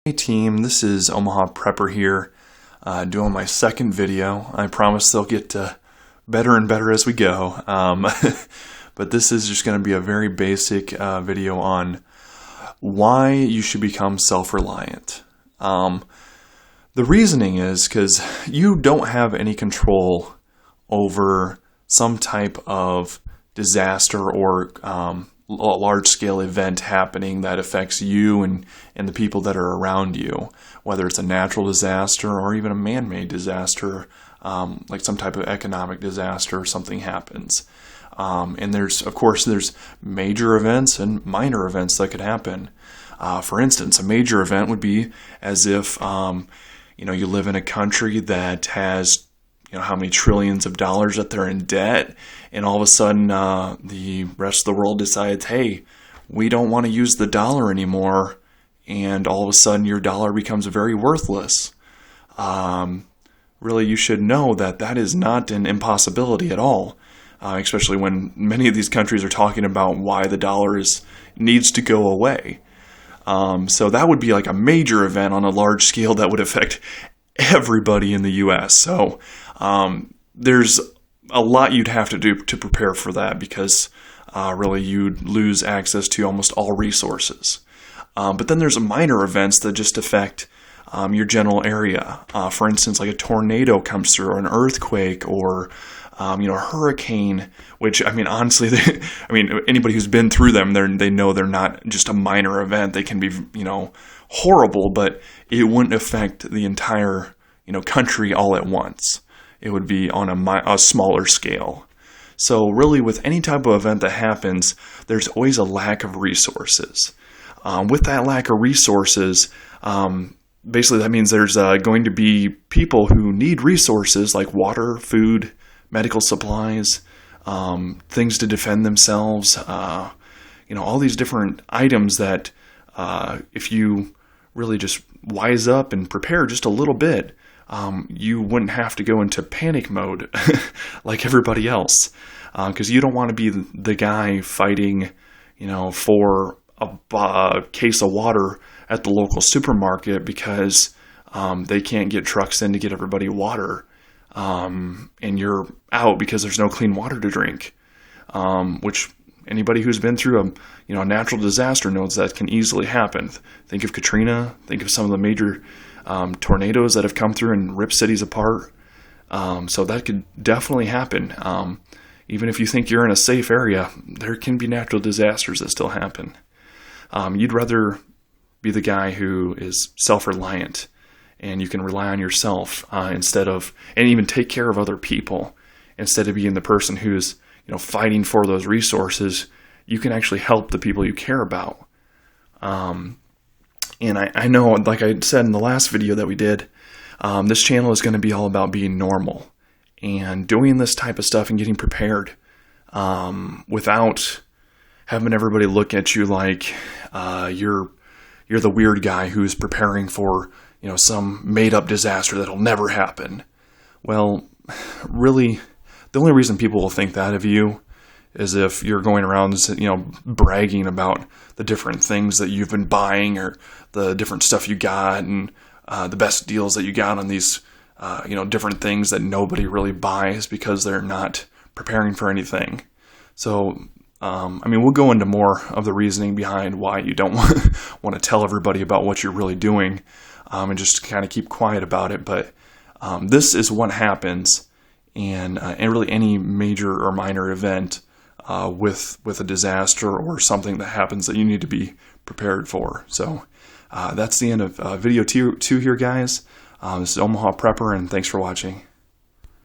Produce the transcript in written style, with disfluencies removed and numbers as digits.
Hey team, this is Omaha Prepper here, doing my second video. I promise they'll get better and better as we go, but this is just going to be a very basic video on why you should become self-reliant. The reasoning is because you don't have any control over some type of disaster or large-scale event happening that affects you and the people that are around you, whether it's a natural disaster or even a man-made disaster, like some type of economic disaster or something happens. And there's major events and minor events that could happen. For instance, a major event would be as if you live in a country that has how many trillions of dollars that they're in debt, and all of a sudden the rest of the world decides, hey, we don't want to use the dollar anymore, and all of a sudden your dollar becomes very worthless. Really, you should know that that is not an impossibility at all, especially when many of these countries are talking about why the dollar needs to go away. So that would be like a major event on a large scale that would affect everybody in the U.S. So there's a lot you'd have to do to prepare for that, because really you'd lose access to almost all resources. But then there's minor events that just affect your general area. For instance, like a tornado comes through, or an earthquake, or a hurricane. Which, honestly, anybody who's been through them, they know they're not just a minor event. They can be horrible, but it wouldn't affect the entire country all at once. It would be on a smaller scale. So really, with any type of event that happens, there's always a lack of resources. With that lack of resources, basically that means there's going to be people who need resources like water, food, medical supplies, things to defend themselves, all these different items that if you really just wise up and prepare just a little bit, you wouldn't have to go into panic mode like everybody else, because you don't want to be the guy fighting, for a case of water at the local supermarket because they can't get trucks in to get everybody water, and you're out because there's no clean water to drink, which anybody who's been through a natural disaster knows that can easily happen. Think of Katrina. Think of some of the major tornadoes that have come through and ripped cities apart. So that could definitely happen. Even if you think you're in a safe area, there can be natural disasters that still happen. You'd rather be the guy who is self-reliant, and you can rely on yourself and even take care of other people, instead of being the person who's fighting for those resources. You can actually help the people you care about. And I know, like I said in the last video that we did, this channel is going to be all about being normal and doing this type of stuff and getting prepared without having everybody look at you like you're the weird guy who's preparing for some made-up disaster that'll never happen. Well, really, the only reason people will think that of you is if you're going around, bragging about the different things that you've been buying, or the different stuff you got, and the best deals that you got on these, different things that nobody really buys because they're not preparing for anything. So, we'll go into more of the reasoning behind why you don't want to tell everybody about what you're really doing, and just kind of keep quiet about it. But this is what happens, and really any major or minor event with a disaster or something that happens that you need to be prepared for. So that's the end of video 2 here, guys. This is Omaha Prepper, and thanks for watching.